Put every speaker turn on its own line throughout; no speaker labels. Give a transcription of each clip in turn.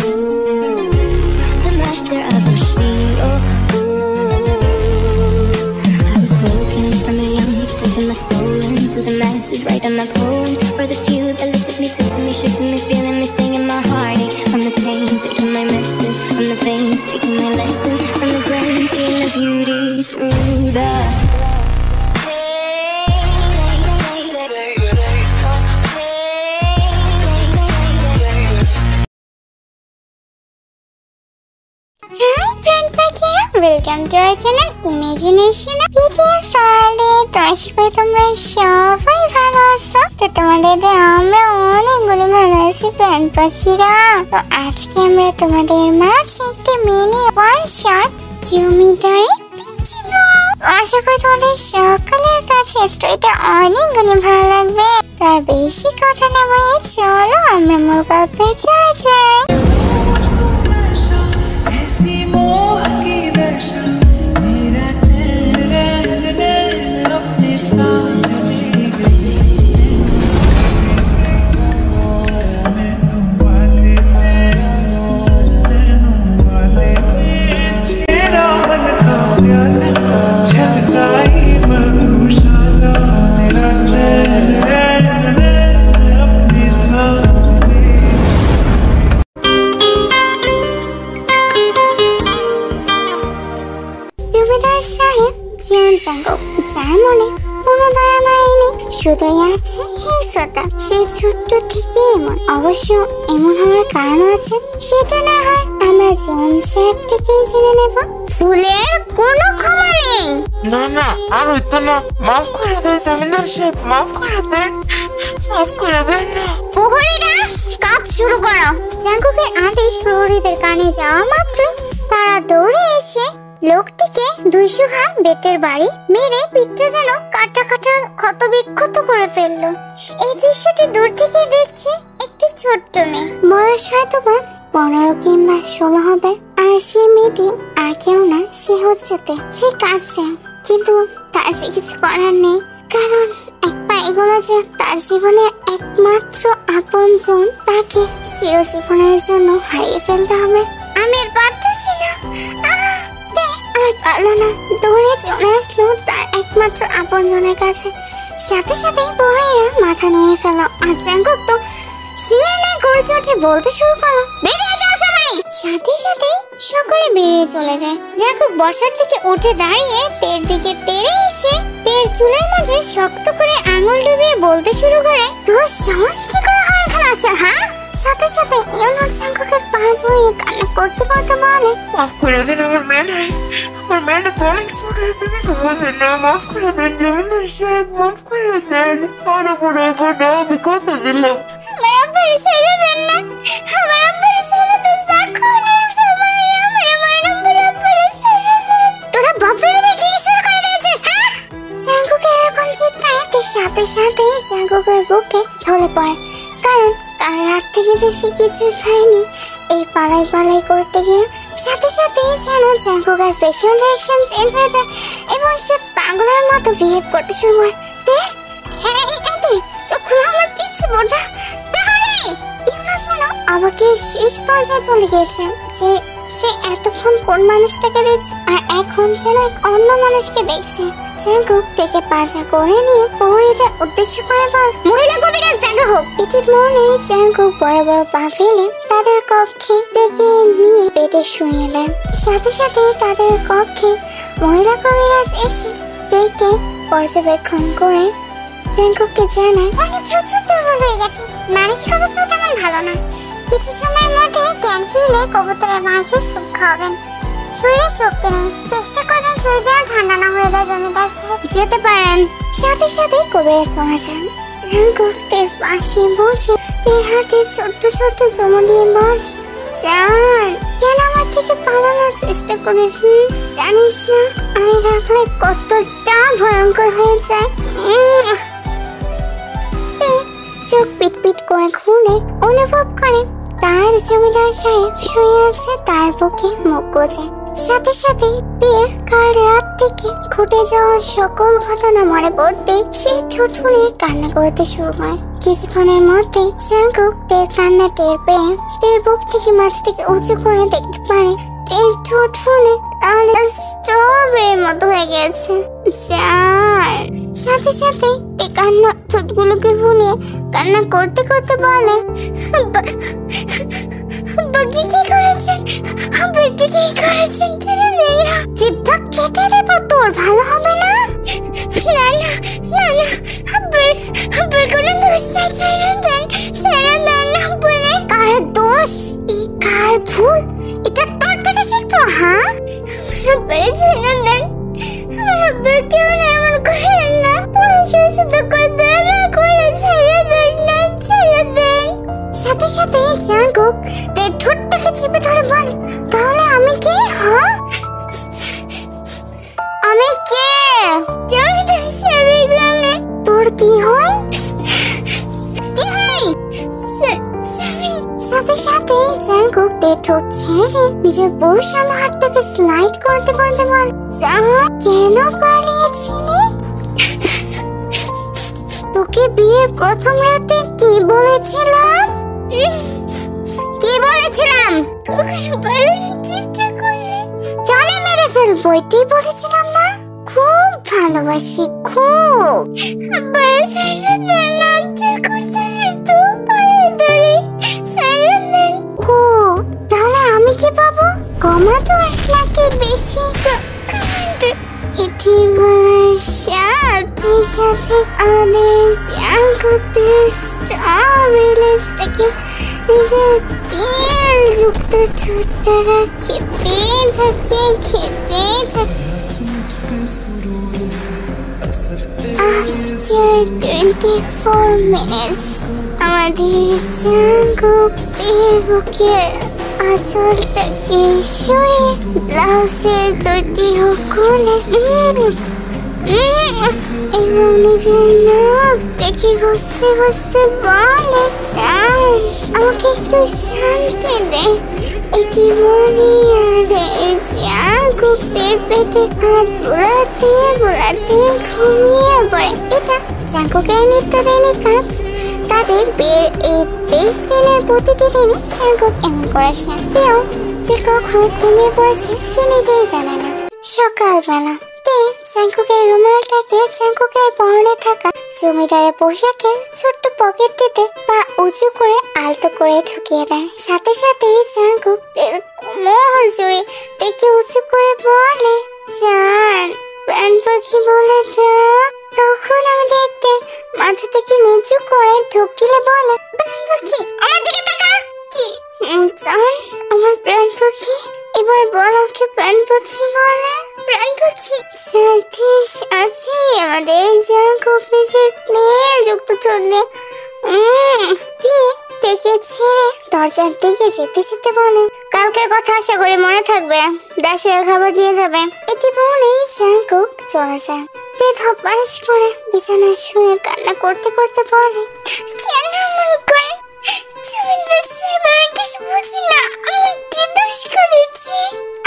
the master of the sea. Oh, I was broken from a young age, taking my soul into the masses, writing my poems for the few that looked at me, took to me, shook to me, feeling me, singing my heartache from the pain, taking my message from the pain, speaking my lesson from the brain, seeing the beauty through the
Welcome to our channel Imagination Begins Early. তো আশা করি তোমরা সবাই ভালো আছো। তো তোমাদের আমরা অনেকগুলো ভালো আছি প্রাণ পাখিরা। তো আজকে আমরা তোমাদের মাঝে একটি মিনি ওয়ান শট জমিদারি দেখাবো। আশা করি তোমাদের সকলের কাছে স্টোরিটা অনেকগুলো ভালো লাগবে। তার বেশি কথা না বলে চলো আমরা মূল গল্পে চলে যাই। শুধুই আছে হিংস্রতা, সে ছোট্ট থেকে এমন। অবশ্য এমন হওয়ার কারণ আছে, সেটা না হয় আমরা জীবন সাহেব থেকেই জেনে নেব। ফুলের কোনো ক্ষমা নেই।
না না, আর হইতো না, মাফ করে দেন জমিদার সাহেব, মাফ করে দেন, মাফ করে দেন না।
প্রহরীরা কাজ শুরু করো। জাঙ্কুকের আদেশ প্রহরীদের কানে যাওয়া মাত্রই তারা দৌড়ে এসে লোকটিকে 200 ঘা বেতের বাড়ি মেরে পিঠটা যেন কাটা কাটা ক্ষত বিক্ষত করে ফেললো। এই দৃশ্যটি দূর থেকে দেখছে একটি ছোট্ট মেয়ে, বয়স হয়তো বা 15 কিংবা 16 হবে। আর সে মেয়েটি আর কেউ না, সে হচ্ছে সে কাঁদছে, কিন্তু তার যে কিছু করার নেই, কারণ এক পা এগোলো যে তার জীবনের একমাত্র আপনজন তাকে চিরজীবনের জন্য হারিয়ে ফেলতে হবে। আমি আর পারতেছি না, আর পারলো না, দৌড়ে চলে আসলো তার একমাত্র আপনজনের কাছে। সাথে সাথেই প্রহরীরা মাথা নুয়ে ফেল। আর জাঙ্কুক তো সিংহের ন্যায় গর্জে উঠে বলতে শুরু করলো, বেরিয়ে যাও সবাই। সাথে সাথেই সকলে বেরিয়ে চলে যায়। জাঙ্কুক বসার থেকে উঠে দাঁড়িয়ে তের দিকে তেড়ে এসে তের চুলের মাঝে শক্ত করে আঙুল ডুবিয়ে বলতে শুরু করে, তোর সাহস কি করে হয় এখানে আসা, হ্যাঁ? সাথে সাথে ইউনো জাঙ্কুকের পা জড়িয়ে কান্না করতে করতে বলে,
মাফ করে দিন আমার মেয়েটা তো অনেক ছোট, তুমি বুঝেন না, মাফ করে দেন জমিদার সাহেব, মাফ করে দেন। আমার উপর আমি কথা দিলাম,
আমার আব্বারে ছেড়ে দেন না, আমার আব্বারে ছেড়ে দেন, জাঙ্কুকের সবাই আমার নম্বর আব্বারে ছেড়ে দেন। তোরা বাপরে মিলে কি শুরু করে দিয়েছিস, হ্যাঁ? জাঙ্কুকের এরকম চিৎকারে সাথে সাথে জাঙ্কুকের বুকে ঢলে পড়ে, কারণ কাল রাত থেকে যে সে কিছু খায়নি, এই পালাই পালাই করতে গিয়ে সাথে সাথে যেন জাঙ্কুকের ফেশিয়াল রিঅ্যাকশন চেঞ্জ হয়ে যায় এবং সে পাগলের মতো বিহেভ করতে শুরু করে। আমার পিছে বোঝা, তাহলে যেন আমাকে শেষ পর্যায়ে চলে গিয়েছে যে সে এতক্ষণ কোন মানুষটাকে দেখছে আর এখন যেন এক অন্য মানুষকে দেখছে। জাঙ্কুক থেকে পাজা করে নিয়ে প্রহরীদের উদ্দেশ্য করে বল, মহিলা কবিরাজ দেখা হোক। এটি বলে জাঙ্কুক বড় বড় পা ফেলে তাদের কক্ষে ডেকে নিয়ে পেটে শুয়ে দেন। সাথে সাথে তাদের কক্ষে মহিলা কবিরাজ এসে দেখে পর্যবেক্ষণ করে জাঙ্কুককে জানায়, অনেক প্রচুর দুর্বল হয়ে গেছে, মানসিক অবস্থা তেমন ভালো না। কিছু সময়ের মধ্যে জ্ঞান ফিরলে কবুতরের মাংসের স্যুপ খাওয়াবেন। শরীরে শক্তি নেই, চেষ্টা করবেন শরীর যেন ঠান্ডা না হয়ে যায়। জমিদার সাহেব যেতে পারেন। সাথে সাথে কবিরাজ চলে যান। জাঙ্কুক তের পাশে বসে তের হাতে ছোট্ট ছোট্ট চুমু দিয়ে বলে, জান কেন আমার থেকে পালানোর চেষ্টা করিস? জানিস না আমি রাখলে কতটা ভয়ঙ্কর হয়ে যায়। চোখ পিট পিট করে খুলে অনুভব করে তার জমিদার সাহেব শুয়ে আছে তার বুকে মুখ গুজে। সাথে সাথে বিয়ের কাল রাত থেকে ঘটে যাওয়া সকল ঘটনা মনে পড়তে সে ঠোঁট ফুলিয়ে কান্না করতে শুরু করে। কিছুক্ষণের মধ্যে জাঙ্কুক তের কান্না টের পেয়ে তের বুক থেকে মাথাটাকে উঁচু করে দেখতে পারে তের ঠোঁট ফুলে স্ট্রবেরির মতো হয়ে গেছে। সাথে সাথে তে কান্না ঠোঁটগুলোকে ফুলিয়ে কান্না করতে করতে বলে, বাকি কি করেছেন? বাকি কি করেছেন? ছেড়ে দে, জিভটা কেটে দেব তোর, ভালো হবে না। না না না না, আব্বার কোনো দোষ নেই, ছেড়ে দেন, ছেড়ে দেন আব্বারে। কার দোষ? এই কার ভুল? এটা তোর থেকে শিখবো? হ্যাঁ, আব্বারে ছেড়ে দেন, আব্বার কেউ এমন করেন না, পয়সা শুধু করতে না করে ছেড়ে দেন না, ছেড়ে দেন। সাথে সাথে জাঙ্কুক তের ঠোঁটটাকে চেপে ধরে বলে, তাহলে আমি কে? হ্যাঁ, আমি কে? জমিদার সাহেবের গ্রামে তোর কি হয়? কি হয়? সাথে সাথে জাঙ্কুক তের ঠোঁট ছেড়ে নিজের বড়শালা হাতটাকে স্লাইড করতে করতে বলে, কেন পালিয়েছিলে? তোকে বিয়ের প্রথম রাতে কি বলেছিলাম? কি বলেছিলাম? চেষ্টা করলে জানে মেরে ফেলবো, এটাই বলেছিলাম না? খুব ভালোবাসি, খুব। তাহলে আমি কি পাবো? কমাদর নাকি বেশি? এটি বলার সাথে সাথে আমাদের জাঙ্কুকের স্ট্রবেরিটাকে নিজের তেলযুক্ত ঠোঁট দ্বারা খেতে থাকে। After 24 minutes, আমাদের জাঙ্কুকের বুকের আঁচলটাকে সরে ব্লাউজের দুটি খুলে এবং নিজের নাকটাকে ঘষতে ঘষতে বলে, আমাকে একটু শান্তি দে। এটি মনে জাঙ্কুকের পেটে হাত বোলাতে বোলাতে ঘুমিয়ে পড়ে। এটা জাঙ্কুকের নিত্যদিনের কাজ। তাদের বিয়ের এই 23 দিনের প্রতিটি দিনে জাঙ্কুক এমন করেছে। কেউ যে কখন ঘুমিয়ে পড়েছে সে নিজেই জানে না। সকালবেলা জাঙ্কুকের রুমালটাকে জাঙ্কুকের পরনে থাকা জমিদারের পোশাকের ছোট্ট পকেটটিতে পা উঁচু করে আলতো করে ঢুকিয়ে দেয়। সাথে সাথেই জাঙ্কুক কোমর জুড়ে দেখে উঁচু করে বলে, জান প্রাণ পাখি বলে ডাক। তখন আমি দেখতে মাথাটাকে নিচু করে ঢুকিলে বলে, প্রাণ পাখি আমার দিকে তাকা। কি জান আমার প্রাণ পাখি? এবার বল ওকে প্রাণ পাখি বলে। প্রাণ পাখি সাথে সাথে আমাদের জাঙ্কুক নিজের তেলযুক্ত চললে দেখে ছেড়ে দরজার দিকে যেতে যেতে বলে, কালকের কথা আশা করে মনে থাকবে, দাসের খাবার দিয়ে যাবে। এটি বলেই জাঙ্কুক চলে যায়। ধপাস করে বিছানায় শুয়ে কান্না করতে করতে বলে, কেন এমন করে?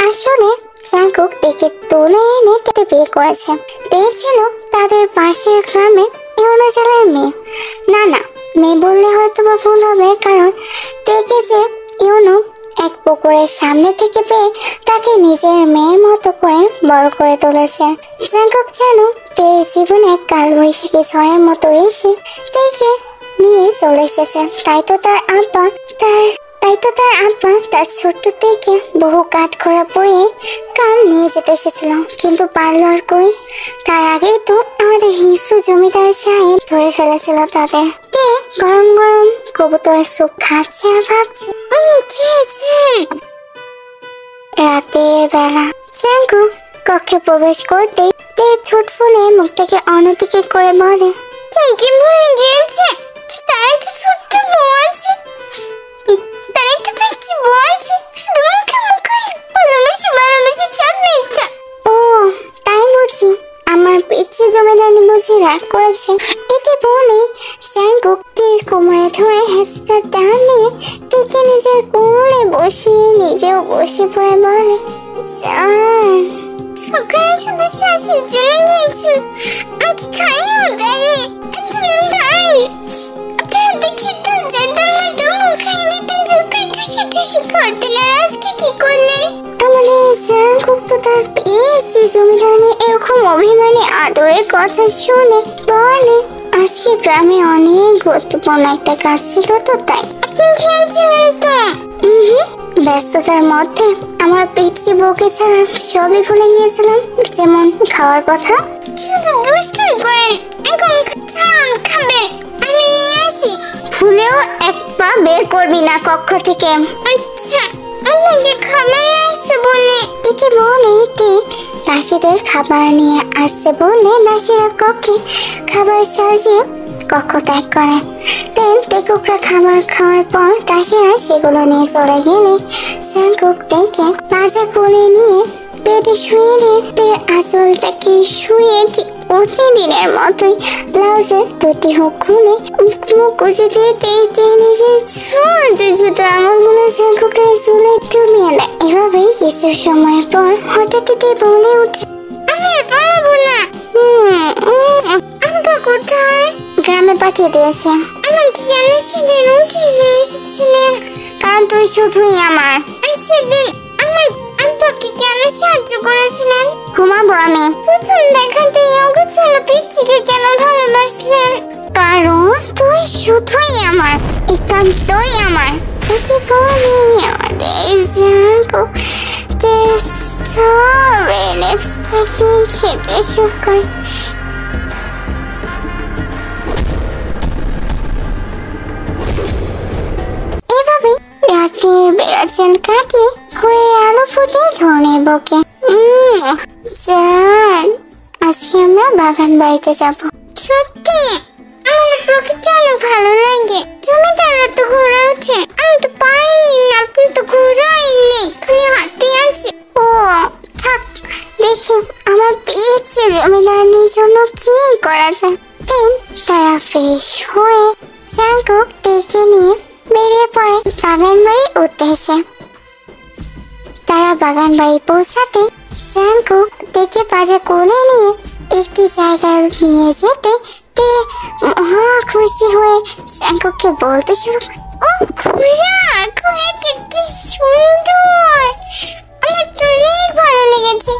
আসলে জাঙ্কুক একে তুলে এনে বিয়ে করেছে। বিয়ে ছিল তাদের পাশের গ্রামে ইউনো জেলার মেয়ে। না না, মেয়ে বললে হয়তো বা ভুল হবে, কারণ দেখে যে ইউনো এক পুকুরের সামনে থেকে পেয়ে তাকে নিজের মেয়ের মতো করে বড় করে তুলেছে। জাঙ্কুক যেন তের জীবনে কালবৈশাখী ঝড়ের মতো এসে দেখে নিয়ে চলে এসেছে। তাই তো তার আব্বা তার ছোট্ট থেকে বহু কাঠ খোড়া পরে কাল নিয়ে যেতে এসেছিল, কিন্তু পারলো আর কই। তার আগেই তো আমাদের হিংস্র জমিদার সাহেব ধরে ফেলেছিল তাদের। গরম গরম কবুতরের স্যুপ খাচ্ছে আর ভাবছে রাতের বেলা। জাঙ্কুক কক্ষে প্রবেশ করতেই তের ঠোঁট ফুলে মুখটাকে অন্যদিকে করে বলে, চুমকি ভুলে গিয়েছে, তার একটা ছোট্ট বউ আছে, তার একটা পিচ্ছি বউ আছে, শুধু মুখে মুখে ভালোবাসি সব মিথ্যা। ও তাই বুঝি, আমার পিচ্ছি জমিদারি বুঝি রাগ করেছে। এটি বলে জাঙ্কুক তীর কোমরে ধরে হেঁচড়া টান দিয়ে তীকে নিজের কোলে বসিয়ে নিজেও বসে পড়ে বলে, জান সকালে শুধু শাশুর জন্য গিয়েছিল, আমাকে খাইয়েও দেয়নি। আপনি কিছু করতে না, আজকে কি করলেন? আমাদের জাঙ্কুক তো তার পেয়েছে জমিদারনি এরকম অভিমানী আদরের কথা শুনে বলে, আজকে গ্রামে অনেক গুরুত্বপূর্ণ একটা কাজ ছিল তো তাই। আপনি খেয়েছিলেন তো? ব্যস্ততার মধ্যে আমার পিচ্চি বউকে ছাড়া সবই ভুলে গিয়েছিলাম, যেমন খাওয়ার কথা। শুধু দুষ্টুই করেন, এখন খাবেন, আমি নিয়ে আসি। ভুলেও এক পা বের করবি না কক্ষ থেকে। আচ্ছা, আমাকে খাবার আসছে বলে। এটি বলে দাসীদের খাবার নিয়ে আসছে বলে দাসীরা কক্ষে খাবার সাজিয়ে কক্ষ ত্যাগ করে। টেকুকরা খাবার খাওয়ার পর দাসীরা সেগুলো নিয়ে চলে গেলে জাঙ্কুক দেখে মাজা কোলে নিয়ে পেটে শুয়ে দিয়ে আঁচলটাকে শুয়ে ঠিক প্রতিদিনের মতোই ব্লাউজের দুটি হুক খুলে মুখ কুচি দিয়ে নিজের ছোট ছোট আঙুলগুলো জাঙ্কুকের চুলে ডুবিয়ে দেয়। এভাবেই কিছু সময় পর হঠাৎ বলে উঠে, আমি পারবো না। আব্বা কোথায়? গ্রামে পাঠিয়ে দিয়েছে। আমাকে কেন সেদিন উঠিয়ে নিয়ে এসেছিলেন? কারণ তুই শুধুই আমার। সেদিন আমার আব্বাকে কেন সাহায্য করেছিলেন? ঘুমাবো আমি। প্রথম দেখাতেই অগোছালো পিচ্চিকে কেন ভালোবাসলেন? কারণ তুই শুধুই আমার, একান্তই আমার। এটি বলি আমাদের জাঙ্কুক থেকে খেতে শুরু করে। এভাবে রাতের বেড়াচাল কাটিয়ে ঘুরে আলো ফুটে ধরনের বকে। জান, আজকে আমরা বাগান বাড়িতে যাবো। সত্যি? আমার প্রকৃতি অনেক ভালো লাগে। জমিদাররা তো ঘোরা উঠে, আমি তো পারিনি। আপনি তো ঘোরাই নেই, খালি হাতে আছে। ও থাক, দেখি আমার পেয়েছে জমিদারনির জন্য কি করা যায়। তারা ফ্রেশ হয়ে জাঙ্কুক ডেকে নিয়ে বেরিয়ে পড়ে বাগান বাড়ির উদ্দেশ্যে। তারা বাগান বাড়ি পৌঁছাতে জাঙ্কুক ডেকে পাজা কোলে নিয়ে একটি জায়গায় নিয়ে যেতে মহা খুশি হয়ে জাঙ্কুককে বলতে শুরু করে, ও ঘোড়াটা কি সুন্দর, আমার তো অনেক ভালো লেগেছে।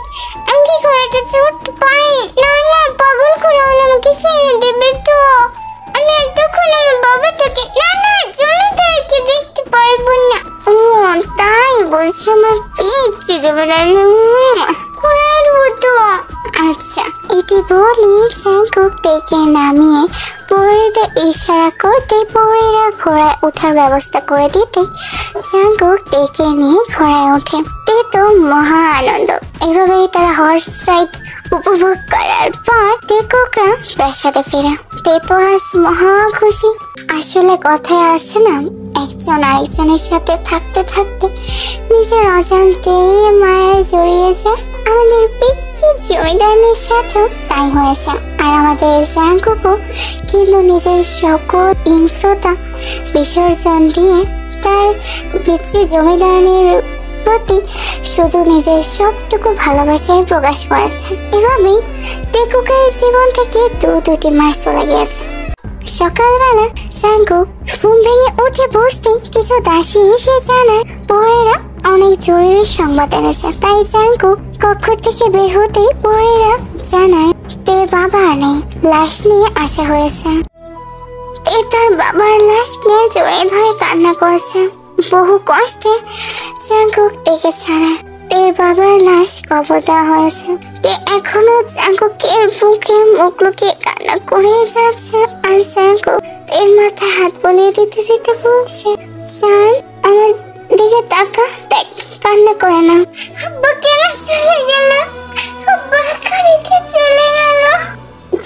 আমি কি ঘোড়াটা চড়তে পারি? না না, পাগল করে হলে আমাকে ফেলে দেবে তো। আমি এতক্ষণ আমার বাবাটাকে, না না, জমিদারকে দেখতে পারবো না। ও তাই বলছি, আমার পেয়েছে জমিদার ঘোড়ার মতো। আচ্ছা, এটি বলি জাঙ্কুক ডেকে নামিয়ে পরেদের ইশারা করতে পরেরা ঘোড়ায় ওঠার ব্যবস্থা করে দিতে জাঙ্কুক ডেকে নিয়ে ঘোড়ায় ওঠে। তো মহা আনন্দ। এভাবেই তারা হর্স রাইড উপভোগ করার পর টেকুকরা প্রাসাদে ফেরে। তো আজ মহা খুশি। আসলে কথায় আছে না, একজন আরেকজনের সাথে থাকতে থাকতে নিজের অজান্তে মায়ায় জড়িয়ে যায়। আমাদের পিচ্চি জমিদারনির সাথেও তাই হয়েছে। আর আমাদের জাঙ্কুকও কিন্তু নিজের সকল হিংস্রতা বিসর্জন দিয়ে তার পিচ্চি জমিদারনির প্রতি শুধু নিজের সবটুকু ভালোবাসায় প্রকাশ করেছে। এভাবেই টেকুকের জীবন থেকে দুটি মাস চলে গিয়েছে। সকালবেলা জাঙ্কুক ঘুম ভেঙে উঠে বসতে কিছু দাসী এসে জানায় পরেরা অনেক জরুরি সংবাদ এনেছে। তাই জাঙ্কুক কক্ষ থেকে বের হতেই পরেরা জানায় বাবা নেই, লাশ নিয়ে আসা হয়েছে। তার বাবার লাশ নিয়ে জড়িয়ে ধরে কান্না করেছে। বহু কষ্টে জাঙ্কুক ডেকে ছাড়ায় বাবার লাশ কবর দেওয়া হয়েছে। এখনো জাঙ্কুকের বুকে মুখ লুকিয়ে কান্না করে যাচ্ছে। আর জাঙ্কুক মাথায় হাত বলিয়ে দিতে দিতে বলছে, জান আমার দিকে তাকা, দেখ কান্না করে না। আব্বা কেন চলে গেল? আব্বা রেখে চলে গেল।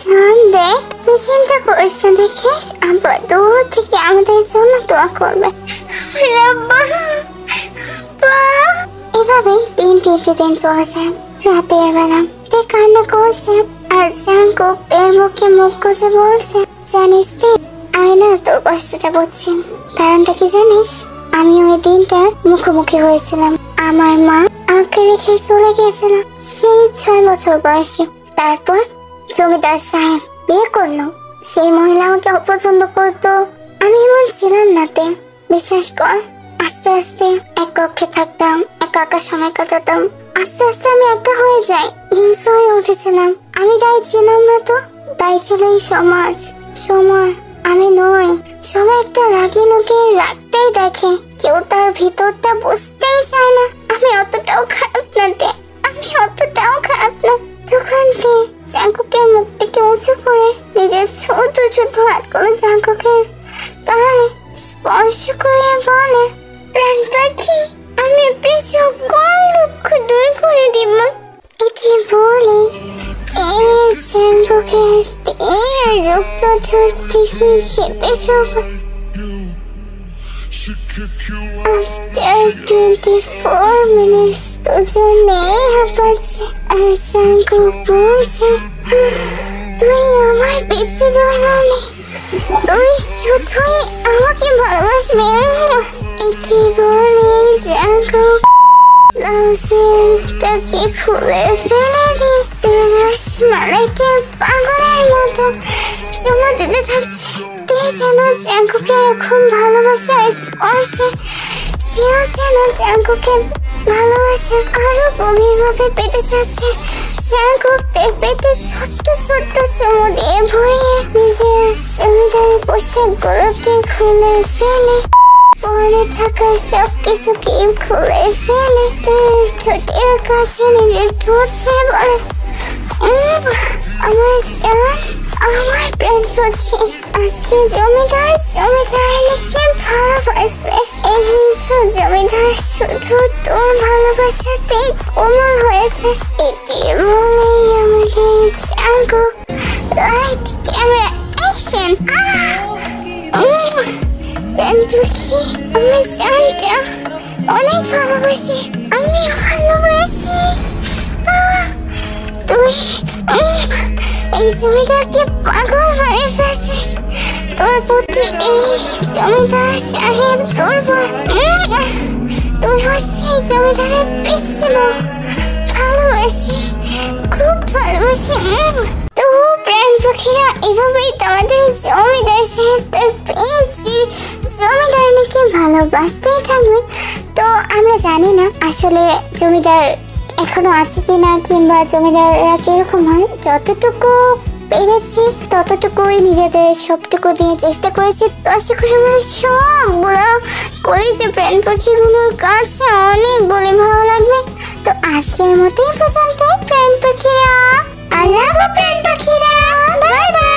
জান দেখ, তুই চিন্তা করিস না, দেখিস আব্বা দূর থেকে আমাদের জন্য দোয়া করবে। এভাবেই দিন চলেছে। রাতের বেলা কান্না করছে আর জাঙ্কুক মুখে মুখ গুজে বলছে, জানিস আমি না তোর কষ্টটা বুঝছি। কারণটা কি জানিস? আমি ওই দিনটা মুখোমুখি হয়েছিলাম। আমার মা আমাকে রেখে চলে গিয়েছিল সেই 6 বছর বয়সে। তারপর জমিদার সাহেব বিয়ে করলো। সেই মহিলা আমাকে অপছন্দ করতো। আমি এমন ছিলাম না, বিশ্বাস কর। আজ আস্তে আস্তে এক কক্ষে থাকতাম, একা একা সময় কাটাতাম। আস্তে আস্তে আমি একা হয়ে যাই, হিংস্র হয়ে উঠেছিলাম। আমি দায়ী ছিলাম না তো, দায়ী ছিল এই সমাজ, সময়। আমি নই। সবাই একটা রাগী লোকে রাগটাই দেখে, কেউ তার ভিতরটা বুঝতেই চায় না। আমি অতটাও খারাপ না তে, আমি অতটাও খারাপ না। তখন তে জাঙ্কুকের মুখটাকে উঁচু করে নিজের ছোট ছোট হাতগুলো জাঙ্কুকের কানে স্পর্শ করে বলে, প্রাণ পাখি, আমি আপনার সকল দুঃখ দূর করে দিব। এটি বলে জাঙ্কুকের যুক্ত ঠোঁটটিকে খেতে শুরু। After 24 minutes দুজনেই হাঁপাচ্ছে আর জাঙ্কুক বলছে, তুই আমার পিছে দৌড়ালি, তুই শুধুই আমাকে ভালোবাসবি। এটি বলে জাঙ্কুক লাউসেলটাকে খুলে ফেলে দিয়ে রসমালাইকে পাগলের মতো চুমু দিতে থাকছে। যেন জাঙ্কুকের খুব ভালোবাসার স্পর্শে সেও যেন জাঙ্কুকের ভালোবাসা আরো গভীরভাবে পেতে চাচ্ছে। জাঙ্কুক পেটে ছোট্ট ছোট্ট চুমু দিয়ে ভরিয়ে নিজের জমিদারি পোশাকগুলোকে খুলে ফেলে, পরে থাকা সবকিছুকে খুলে ফেলে ঠোঁটের কাছে নিজের ঠোঁট ছুঁয়ে বলে, আমার জান, আমার প্রাণ পাখি, আজকে জমিদার লিখে ভালোবাসবে। এই হিংস্র জমিদার শুধু তোর ভালোবাসাতেই কোমল হয়েছে। এটি বলেই আমাদের জাঙ্কুক লাইট ক্যামেরা অ্যাকশন। প্রাণ পাখি, আমার জানটা অনেক ভালোবাসি, আমি ভালোবাসি। তুই এই জমিদারকে পাগল বানিয়ে ফেলেছিস। তোর প্রতি এই জমিদার সাহেব দুর্বল। তুই হচ্ছে এই জমিদারের পিছল। ভালোবাসি, খুব ভালোবাসি। তো প্রাণ পাখিরা, এভাবেই তোমাদের জমিদার সাহেব তার জমিদারনিকে ভালোবাসতেই থাকবে। তো আমরা জানি না আসলে জমিদার এখনো আছে কিনা, কিংবা জমিদাররা কিরকম হয়। যতটুকু পেরেছি ততটুকুই নিজেদের সবটুকু দিয়ে চেষ্টা করেছি। তো আশা করি আমাদের সবগুলো করেছে প্রাণ পাখিগুলোর কাছে অনেক বলে ভালো লাগবে। তো আজকের মতোই পর্যন্ত প্রাণ পাখিরা, আল্লাহ প্রাণ পাখিরা, বাই বাই।